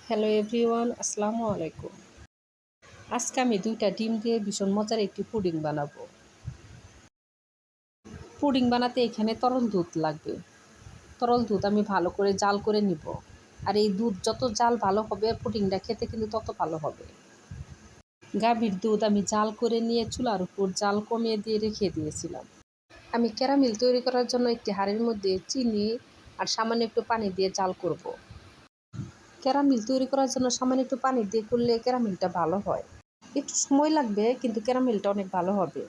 Hello everyone, আসসালামু আলাইকুম। আজকে আমি 2টা ডিম দিয়ে ভীষণ মজার একটি পুডিং বানাবো। পুডিং বানাতে এখানে তরল দুধ লাগবে। তরল দুধ আমি ভালো করে জাল করে নিব। আর এই দুধ যত জাল ভালো হবে পুডিংটা খেতে কিন্তু তত ভালো হবে। গাভীর দুধ আমি জাল করে নিয়ে চুলার উপর জাল কমিয়ে দিয়ে রেখে দিয়েছিলাম। আমি ক্যারামেল তৈরি করার জন্য একটি হাঁড়ির মধ্যে চিনি আর সামান্য একটু পানি দিয়ে জাল করব। ক্যারামেল তৈরি করার জন্য সামান্য একটু পানি দিয়ে করলে ক্যারামেলটা ভালো হয়। একটু সময় লাগবে কিন্তু ক্যারামেলটা অনেক ভালো হবে।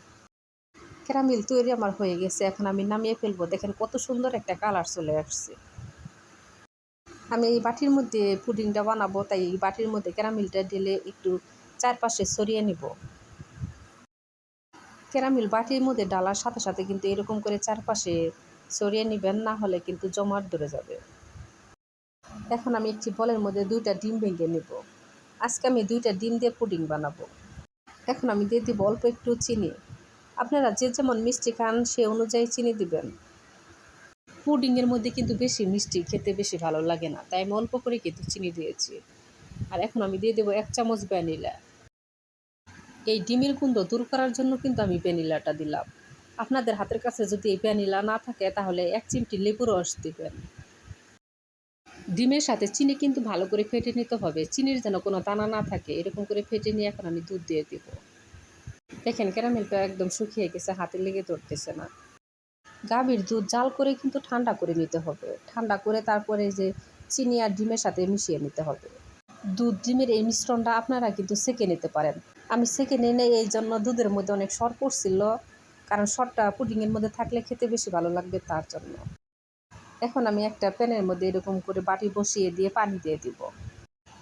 ক্যারামেল তৈরি আমার হয়ে গেছে, এখন আমি নামিয়ে ফেলবো। দেখেন কত সুন্দর একটা কালার চলে আসছে। আমি এই বাটির মধ্যে পুডিংটা বানাবো, তাই এই বাটির মধ্যে ক্যারামেলটা ঢেলে একটু চারপাশে ছড়িয়ে নিব। ক্যারামেল বাটির মধ্যে ডালার সাথে সাথে কিন্তু এরকম করে চারপাশে ছড়িয়ে নেবেন, না হলে কিন্তু জমাট ধরে যাবে। এখন আমি একটি বলের মধ্যে 2টা ডিম ভেঙে নেব। আজকে আমি 2টা ডিম দিয়ে পুডিং বানাবো। এখন আমি দিয়ে দিব অল্প একটু চিনি। আপনারা যে যেমন মিষ্টি খান সে অনুযায়ী চিনি দিবেন। পুডিংয়ের মধ্যে কিন্তু বেশি মিষ্টি খেতে বেশি ভালো লাগে না, তাই আমি অল্প করে কিন্তু চিনি দিয়েছি। আর এখন আমি দিয়ে দেবো 1 চামচ ভ্যানিলা। এই ডিমের গন্ধ দূর করার জন্য কিন্তু আমি ভ্যানিলাটা দিলাম। আপনাদের হাতের কাছে যদি এই ভ্যানিলা না থাকে তাহলে 1 চিমটি লেবুর রস দিবেন। ডিমের সাথে চিনি কিন্তু ভালো করে ফেটে নিতে হবে, চিনির যেন কোনো দানা না থাকে, এরকম করে ফেটে নিয়ে এখন আমি দুধ দিয়ে দেবো। দেখেন ক্যারামেলটা একদম শুকিয়ে গেছে, হাতে লেগে ধরতেছে না। গাভীর দুধ জাল করে কিন্তু ঠান্ডা করে নিতে হবে। ঠান্ডা করে তারপরে যে চিনি আর ডিমের সাথে মিশিয়ে নিতে হবে। দুধ ডিমের এই মিশ্রণটা আপনারা কিন্তু সেঁকে নিতে পারেন। আমি সেঁকে নিই নাই, এই জন্য দুধের মধ্যে অনেক সর পড়ছিল, কারণ সরটা পুডিংয়ের মধ্যে থাকলে খেতে বেশি ভালো লাগবে তার জন্য। এখন আমি একটা প্যানের মধ্যে এরকম করে বাটি বসিয়ে দিয়ে পানি দিয়ে দিব।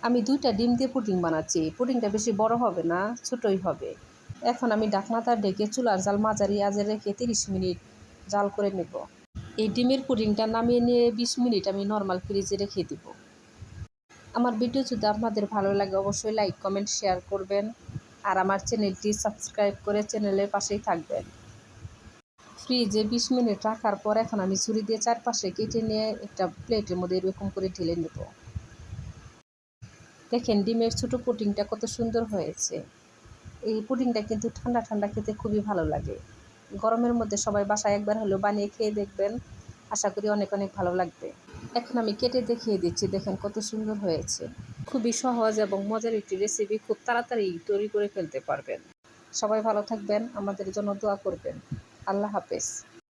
আমি 2টা ডিম দিয়ে পুডিং বানাচ্ছি। পুডিংটা বেশি বড় হবে না, ছোটই হবে। এখন আমি ঢাকনাটা ঢেকে চুলার জাল মাঝারি আঁচে রেখে 30 মিনিট জাল করে নেব। এই ডিমের পুডিংটা নামিয়ে নিয়ে 20 মিনিট আমি নর্মাল ফ্রিজে রেখে দিব। আমার ভিডিও যদি আপনাদের ভালো লাগে অবশ্যই লাইক কমেন্ট শেয়ার করবেন, আর আমার চ্যানেলটি সাবস্ক্রাইব করে চ্যানেলের পাশেই থাকবেন। ফ্রিজে 20 মিনিট রাখার পর এখন আমি ছুরি দিয়ে চারপাশে কেটে নিয়ে একটা প্লেটের মধ্যে এরকম করে ঢেলে নেব। দেখেন ডিমের ছোটো পুডিংটা কত সুন্দর হয়েছে। এই পুডিংটা কিন্তু ঠান্ডা ঠান্ডা খেতে খুবই ভালো লাগে। গরমের মধ্যে সবাই বাসায় একবার হলেও বানিয়ে খেয়ে দেখবেন, আশা করি অনেক অনেক ভালো লাগবে। এখন আমি কেটে দেখিয়ে দিচ্ছি, দেখেন কত সুন্দর হয়েছে। খুবই সহজ এবং মজার একটি রেসিপি, খুব তাড়াতাড়ি তৈরি করে ফেলতে পারবেন। সবাই ভালো থাকবেন, আমাদের জন্য দোয়া করবেন। আল্লাহ হাফেজ।